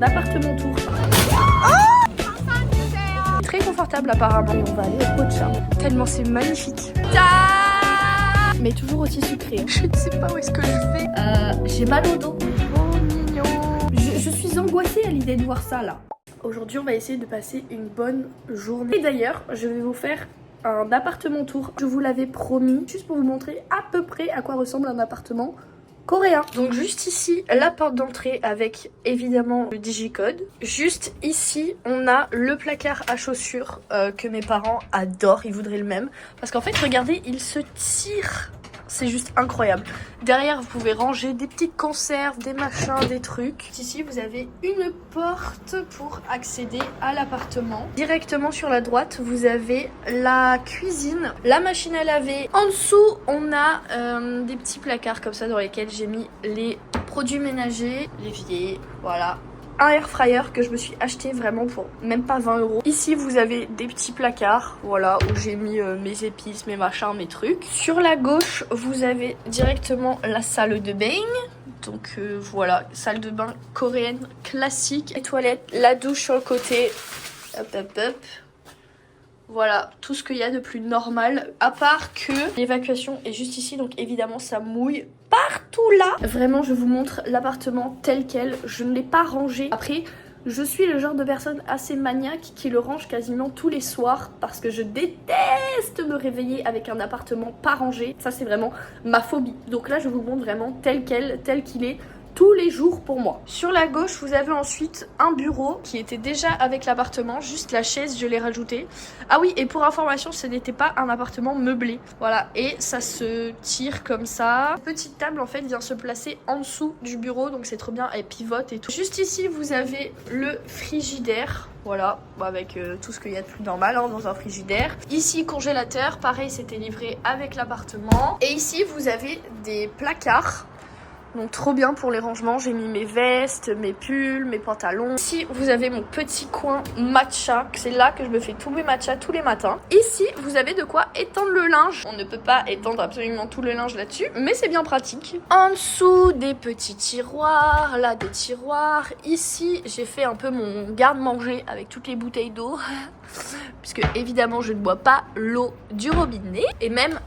un appartement tour. Très confortable apparemment. Et on va aller au pot de charme. Tellement c'est magnifique. Mais toujours aussi sucré. Je ne sais pas où est-ce que je vais. J'ai mal au dos. Oh mignon. Je suis angoissée à l'idée de voir ça là. Aujourd'hui on va essayer de passer une bonne journée. Et d'ailleurs je vais vous faire un appartement tour. Je vous l'avais promis, juste pour vous montrer à peu près à quoi ressemble un appartement coréen. Donc juste ici, la porte d'entrée avec évidemment le digicode. Juste ici, on a le placard à chaussures que mes parents adorent, ils voudraient le même. Parce qu'en fait, regardez, il se tire. C'est juste incroyable. Derrière, vous pouvez ranger des petites conserves, des machins, des trucs. Ici, vous avez une porte pour accéder à l'appartement. Directement sur la droite, vous avez la cuisine, la machine à laver. En dessous, on a des petits placards comme ça dans lesquels j'ai mis les produits ménagers, l'évier, voilà. Un air fryer que je me suis acheté vraiment pour même pas 20 €. Ici vous avez des petits placards, voilà, où j'ai mis mes épices, mes machins, mes trucs. Sur la gauche vous avez directement la salle de bain. Donc voilà, salle de bain coréenne classique. Les toilettes, la douche sur le côté, hop hop hop. Voilà, tout ce qu'il y a de plus normal, à part que l'évacuation est juste ici, donc évidemment ça mouille partout là. Vraiment, je vous montre l'appartement tel quel, je ne l'ai pas rangé. Après, je suis le genre de personne assez maniaque qui le range quasiment tous les soirs parce que je déteste me réveiller avec un appartement pas rangé. Ça, c'est vraiment ma phobie. Donc là, je vous montre vraiment tel quel, tel qu'il est. Tous les jours pour moi. Sur la gauche, vous avez ensuite un bureau qui était déjà avec l'appartement. Juste la chaise, je l'ai rajouté. Ah oui, et pour information, ce n'était pas un appartement meublé. Voilà, et ça se tire comme ça. La petite table, en fait, vient se placer en dessous du bureau. Donc c'est trop bien, elle pivote et tout. Juste ici, vous avez le frigidaire. Voilà, avec tout ce qu'il y a de plus normal hein, dans un frigidaire. Ici, congélateur. Pareil, c'était livré avec l'appartement. Et ici, vous avez des placards. Donc trop bien pour les rangements, j'ai mis mes vestes, mes pulls, mes pantalons. Ici vous avez mon petit coin matcha, c'est là que je me fais tous mes matchas tous les matins. Ici vous avez de quoi étendre le linge. On ne peut pas étendre absolument tout le linge là-dessus, mais c'est bien pratique. En dessous des petits tiroirs, là des tiroirs. Ici j'ai fait un peu mon garde-manger avec toutes les bouteilles d'eau. Puisque évidemment je ne bois pas l'eau du robinet. Et même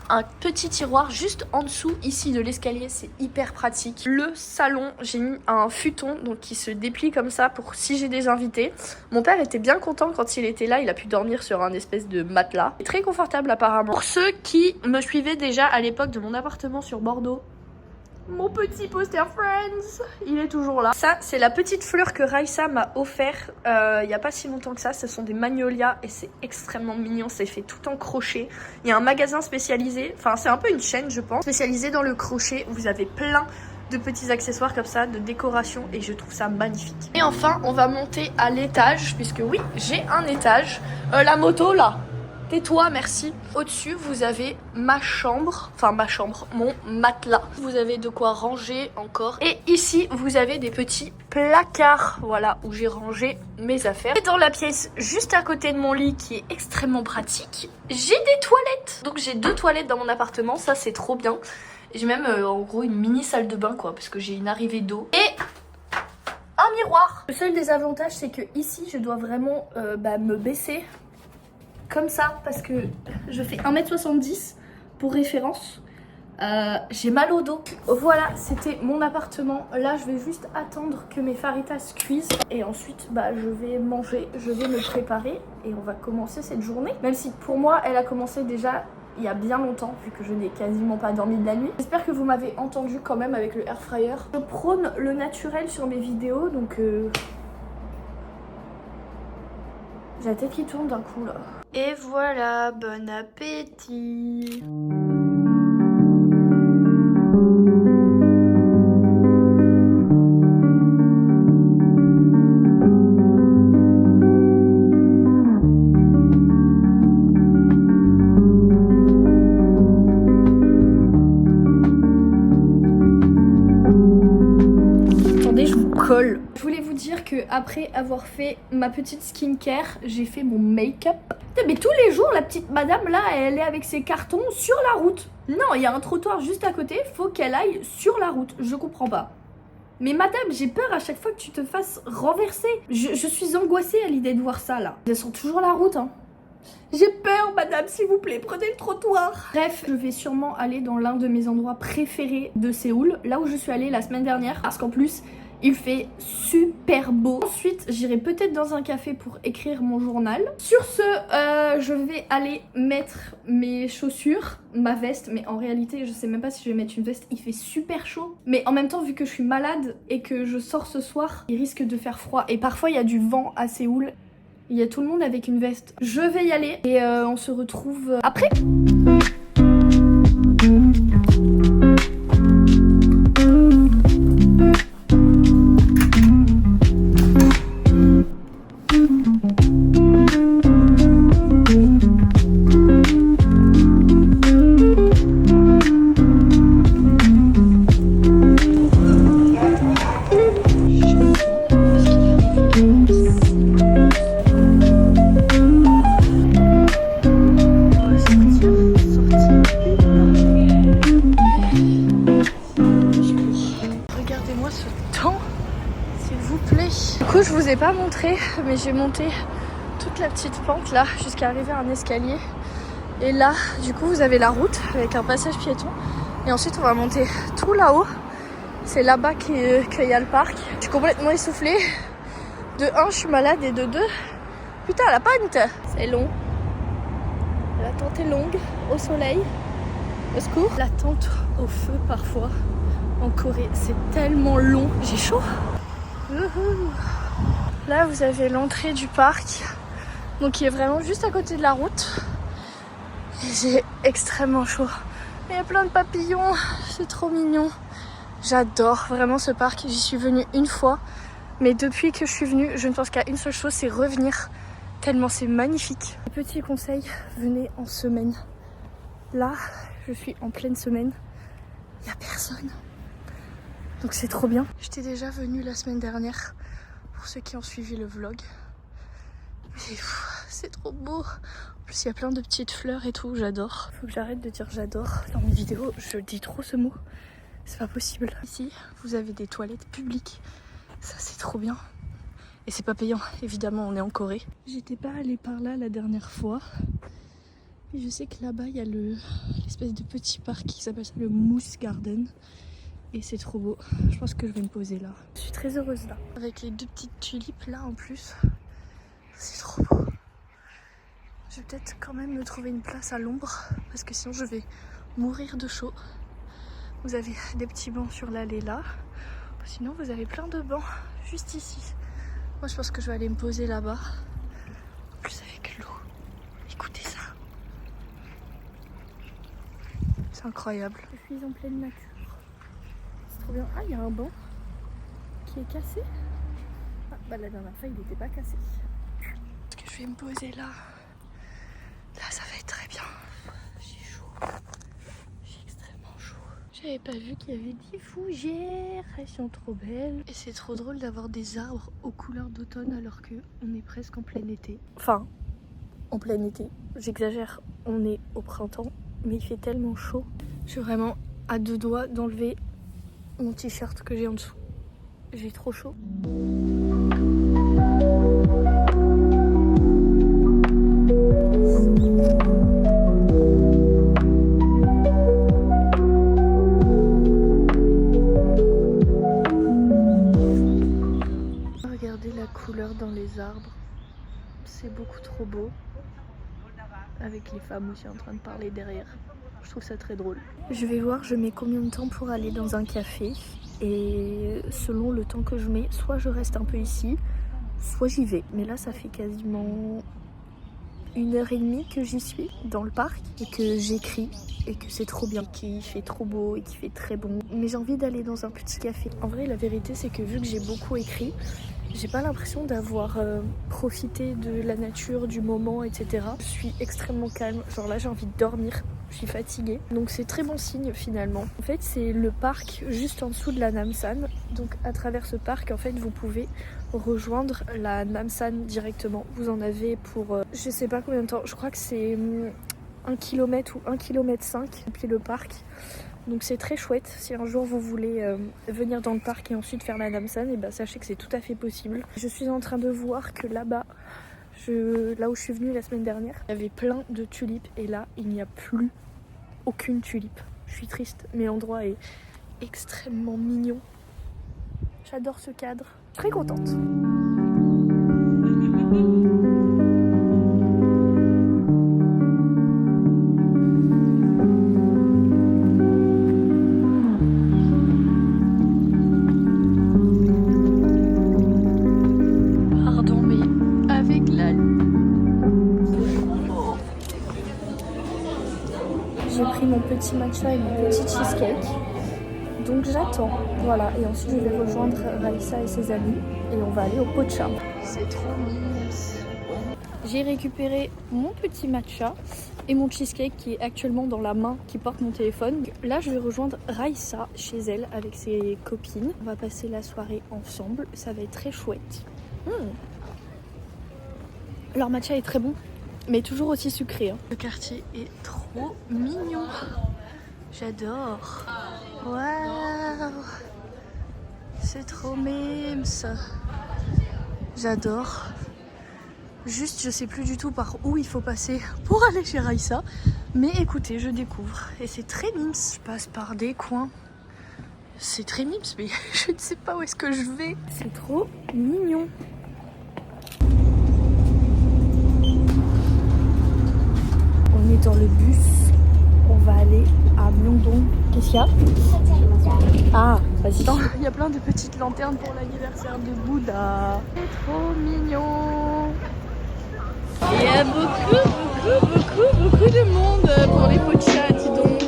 un petit tiroir juste en dessous ici de l'escalier, c'est hyper pratique. Le salon, j'ai mis un futon donc qui se déplie comme ça pour si j'ai des invités. Mon père était bien content quand il était là, il a pu dormir sur un espèce de matelas. C'est très confortable apparemment. Pour ceux qui me suivaient déjà à l'époque de mon appartement sur Bordeaux, mon petit poster Friends, il est toujours là. Ça, c'est la petite fleur que Raissa m'a offert il n'y a pas si longtemps que ça. Ce sont des magnolias et c'est extrêmement mignon. C'est fait tout en crochet. Il y a un magasin spécialisé, enfin c'est un peu une chaîne je pense, spécialisé dans le crochet. Vous avez plein de petits accessoires comme ça, de décoration et je trouve ça magnifique. Et enfin, on va monter à l'étage puisque oui, j'ai un étage. La moto là. Tais-toi, merci. Au-dessus, vous avez ma chambre, mon matelas. Vous avez de quoi ranger encore. Et ici, vous avez des petits placards, voilà, où j'ai rangé mes affaires. Et dans la pièce juste à côté de mon lit, qui est extrêmement pratique, j'ai des toilettes. Donc j'ai 2 toilettes dans mon appartement, ça c'est trop bien. J'ai même en gros une mini salle de bain, quoi, parce que j'ai une arrivée d'eau. Et un miroir. Le seul désavantage, c'est que ici, je dois vraiment me baisser comme ça parce que je fais 1m70 pour référence. J'ai mal au dos. Voilà, c'était mon appartement. Là, je vais juste attendre que mes faritas cuisent et ensuite je vais manger, je vais me préparer et on va commencer cette journée. Même si pour moi, elle a commencé déjà il y a bien longtemps vu que je n'ai quasiment pas dormi de la nuit. J'espère que vous m'avez entendu quand même avec le air fryer. Je prône le naturel sur mes vidéos donc j'ai la tête qui tourne d'un coup là. Et voilà, bon appétit. Attendez, je vous colle. Je voulais vous dire que après avoir fait ma petite skincare, j'ai fait mon make-up. Mais tous les jours, la petite madame là, elle est avec ses cartons sur la route. Non, il y a un trottoir juste à côté, faut qu'elle aille sur la route. Je comprends pas. Mais madame, j'ai peur à chaque fois que tu te fasses renverser. Je suis angoissée à l'idée de voir ça là. Elles sont toujours la route hein. J'ai peur madame, s'il vous plaît, prenez le trottoir. Bref, je vais sûrement aller dans l'un de mes endroits préférés de Séoul. Là où je suis allée la semaine dernière. Parce qu'en plus, il fait super beau. Ensuite, j'irai peut-être dans un café pour écrire mon journal. Sur ce, je vais aller mettre mes chaussures, ma veste. Mais en réalité, je sais même pas si je vais mettre une veste. Il fait super chaud. Mais en même temps, vu que je suis malade et que je sors ce soir, il risque de faire froid. Et parfois, il y a du vent à Séoul. Il y a tout le monde avec une veste. Je vais y aller et on se retrouve après. Je vous ai pas montré, mais j'ai monté toute la petite pente là jusqu'à arriver à un escalier. Et là, du coup, vous avez la route avec un passage piéton. Et ensuite, on va monter tout là-haut. C'est là-bas qu'il y a le parc. Je suis complètement essoufflée. De 1, je suis malade et de 2, putain, la pente, c'est long. L'attente est longue, au soleil, au secours. L'attente au feu parfois en Corée, c'est tellement long. J'ai chaud. Là vous avez l'entrée du parc, donc qui est vraiment juste à côté de la route. Et j'ai extrêmement chaud. Il y a plein de papillons, c'est trop mignon. J'adore vraiment ce parc, j'y suis venue une fois. Mais depuis que je suis venue, je ne pense qu'à une seule chose, c'est revenir. Tellement c'est magnifique. Petit conseil, venez en semaine. Là, je suis en pleine semaine. Il n'y a personne. Donc c'est trop bien. J'étais déjà venue la semaine dernière pour ceux qui ont suivi le vlog. Mais c'est trop beau. En plus il y a plein de petites fleurs et tout, j'adore. Faut que j'arrête de dire j'adore. Dans mes vidéos, je dis trop ce mot. C'est pas possible. Ici, vous avez des toilettes publiques. Ça c'est trop bien. Et c'est pas payant, évidemment, on est en Corée. J'étais pas allée par là la dernière fois. Mais je sais que là-bas il y a l'espèce de petit parc qui s'appelle ça le Moose Garden. Et c'est trop beau, je pense que je vais me poser là. Je suis très heureuse là. Avec les 2 petites tulipes là en plus. C'est trop beau. Je vais peut-être quand même me trouver une place à l'ombre. Parce que sinon je vais mourir de chaud. Vous avez des petits bancs sur l'allée là. Sinon vous avez plein de bancs juste ici. Moi je pense que je vais aller me poser là-bas. En plus avec l'eau. Écoutez ça. C'est incroyable. Je suis en pleine nature. Trop bien. Ah, il y a un banc qui est cassé. Ah, bah la dernière fois il n'était pas cassé. Est-ce que je vais me poser là? Là ça va être très bien. J'ai chaud. J'ai extrêmement chaud. J'avais pas vu qu'il y avait des fougères. Elles sont trop belles. Et c'est trop drôle d'avoir des arbres aux couleurs d'automne alors qu'on est presque en plein été. Enfin, en plein été. J'exagère. On est au printemps. Mais il fait tellement chaud. Je suis vraiment à 2 doigts d'enlever mon t-shirt que j'ai en dessous. J'ai trop chaud. Regardez la couleur dans les arbres. C'est beaucoup trop beau. Avec les femmes aussi en train de parler derrière. Je trouve ça très drôle. Je vais voir, je mets combien de temps pour aller dans un café. Et selon le temps que je mets, soit je reste un peu ici, soit j'y vais. Mais là, ça fait quasiment 1h30 que j'y suis dans le parc et que j'écris et que c'est trop bien, qu'il fait trop beau et qu'il fait très bon. Mais j'ai envie d'aller dans un petit café. En vrai, la vérité, c'est que vu que j'ai beaucoup écrit, j'ai pas l'impression d'avoir profité de la nature, du moment, etc. Je suis extrêmement calme. Genre là, j'ai envie de dormir. Je suis fatiguée. Donc c'est très bon signe finalement. En fait, c'est le parc juste en dessous de la Namsan. Donc à travers ce parc, en fait, vous pouvez rejoindre la Namsan directement. Vous en avez pour je sais pas combien de temps. Je crois que c'est 1 km ou 1,5 km depuis le parc. Donc c'est très chouette. Si un jour vous voulez venir dans le parc et ensuite faire la Namsan, et sachez que c'est tout à fait possible. Je suis en train de voir que là-bas, là où je suis venue la semaine dernière, il y avait plein de tulipes et là il n'y a plus aucune tulipe. Je suis triste, mais l'endroit est extrêmement mignon. J'adore ce cadre. Très contente. Pardon, mais avec la... J'ai pris mon petit matcha et mon petit cheesecake. Donc j'attends, voilà, et ensuite je vais rejoindre Raissa et ses amis et on va aller au Pocha. C'est trop mignon. J'ai récupéré mon petit matcha et mon cheesecake qui est actuellement dans la main qui porte mon téléphone. Là je vais rejoindre Raissa chez elle avec ses copines. On va passer la soirée ensemble, ça va être très chouette. Leur matcha est très bon, mais toujours aussi sucré. Le quartier est trop mignon. J'adore. Waouh, c'est trop mimes. J'adore. Juste, je sais plus du tout par où il faut passer pour aller chez Raissa. Mais écoutez, je découvre. Et c'est très mimes. Je passe par des coins. C'est très mimes, mais je ne sais pas où est-ce que je vais. C'est trop mignon. On est dans le bus. On va aller à Myeongdong. Qu'est-ce qu'il y a? Ah, vas-y. Il y a plein de petites lanternes pour l'anniversaire de Bouddha. C'est trop mignon. Il y a beaucoup de monde pour les pochas, dis donc.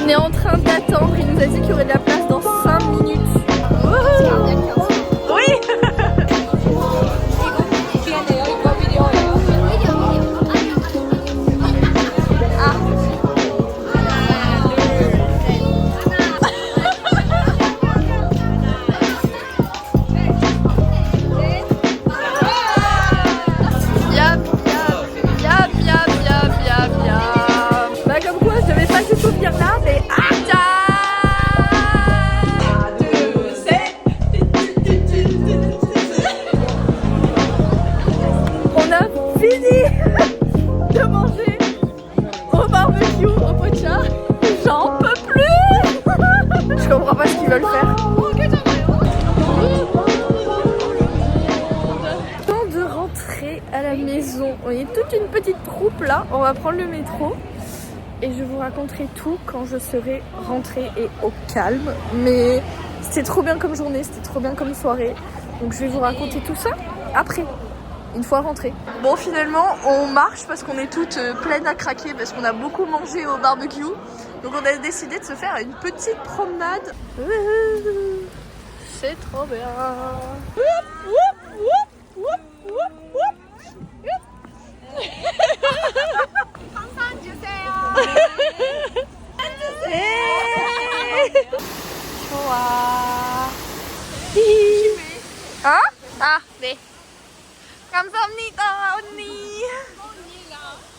On est en train d'attendre. Il nous a dit qu'il y aurait de la place dans 5 minutes. Oui. De manger au barbecue, au pocha. J'en peux plus. Je comprends pas ce qu'ils veulent faire. Temps de rentrer à la maison. On est toute une petite troupe là. On va prendre le métro. Et je vous raconterai tout quand je serai rentrée et au calme. Mais c'était trop bien comme journée, c'était trop bien comme soirée. Donc je vais vous raconter tout ça après. Une fois rentrée. Bon, finalement on marche parce qu'on est toutes pleines à craquer parce qu'on a beaucoup mangé au barbecue. Donc on a décidé de se faire une petite promenade. C'est trop bien. Hein? Ah, 네. 감사합니다, 언니.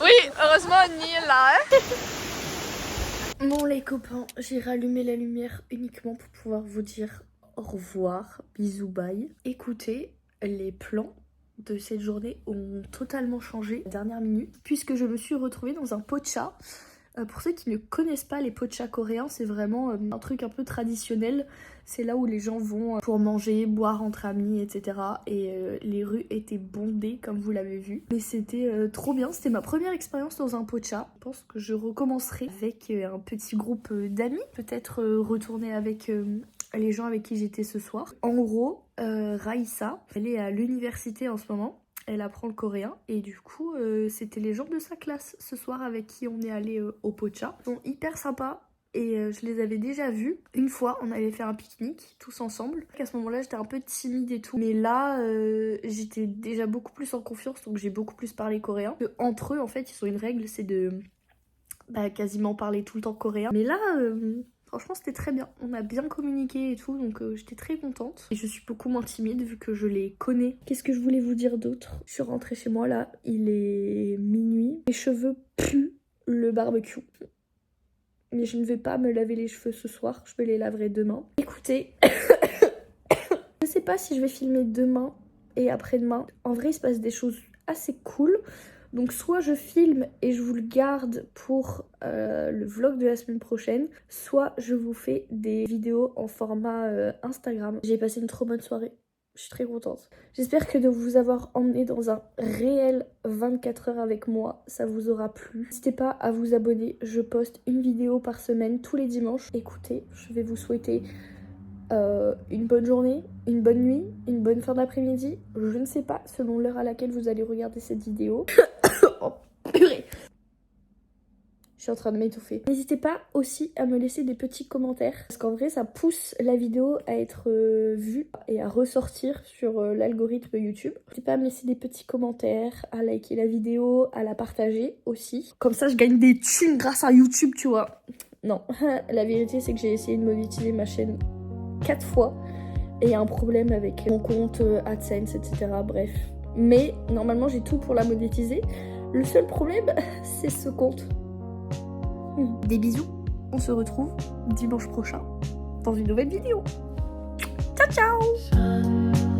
Oui, heureusement, 언니 est là. Bon, les copains, j'ai rallumé la lumière uniquement pour pouvoir vous dire au revoir, bisous, bye. Écoutez, les plans de cette journée ont totalement changé à la dernière minute puisque je me suis retrouvée dans un pocha. Pour ceux qui ne connaissent pas les pochas coréens, c'est vraiment un truc un peu traditionnel. C'est là où les gens vont pour manger, boire entre amis, etc. Et les rues étaient bondées comme vous l'avez vu. Mais c'était trop bien, c'était ma première expérience dans un pocha. Je pense que je recommencerai avec un petit groupe d'amis. Peut-être retourner avec les gens avec qui j'étais ce soir. En gros, Raissa, elle est à l'université en ce moment. Elle apprend le coréen et du coup c'était les gens de sa classe ce soir avec qui on est allé au pocha. Ils sont hyper sympas et je les avais déjà vus. Une fois on avait fait un pique-nique tous ensemble. À ce moment là j'étais un peu timide et tout. Mais là j'étais déjà beaucoup plus en confiance donc j'ai beaucoup plus parlé coréen. Entre eux en fait ils ont une règle, c'est de quasiment parler tout le temps coréen. Mais là Franchement c'était très bien, on a bien communiqué et tout, donc j'étais très contente. Et je suis beaucoup moins timide vu que je les connais. Qu'est-ce que je voulais vous dire d'autre? Je suis rentrée chez moi là, il est minuit. Mes cheveux puent le barbecue. Mais je ne vais pas me laver les cheveux ce soir, je me les laverai demain. Écoutez, je sais pas si je vais filmer demain et après-demain. En vrai il se passe des choses assez cool. Donc soit je filme et je vous le garde pour le vlog de la semaine prochaine, soit je vous fais des vidéos en format Instagram. J'ai passé une trop bonne soirée, je suis très contente. J'espère que de vous avoir emmené dans un réel 24 heures avec moi, ça vous aura plu. N'hésitez pas à vous abonner, je poste une vidéo par semaine tous les dimanches. Écoutez, je vais vous souhaiter une bonne journée, une bonne nuit, une bonne fin d'après-midi. Je ne sais pas, selon l'heure à laquelle vous allez regarder cette vidéo. Oh, purée. Je suis en train de m'étouffer. N'hésitez pas aussi à me laisser des petits commentaires. Parce qu'en vrai, ça pousse la vidéo à être vue et à ressortir sur l'algorithme YouTube. N'hésitez pas à me laisser des petits commentaires, à liker la vidéo, à la partager aussi. Comme ça, je gagne des thunes grâce à YouTube, tu vois. Non, la vérité, c'est que j'ai essayé de monétiser ma chaîne 4 fois. Et il y a un problème avec mon compte AdSense, etc. Bref. Mais normalement, j'ai tout pour la monétiser. Le seul problème, c'est ce compte. Des bisous. On se retrouve dimanche prochain dans une nouvelle vidéo. Ciao, ciao!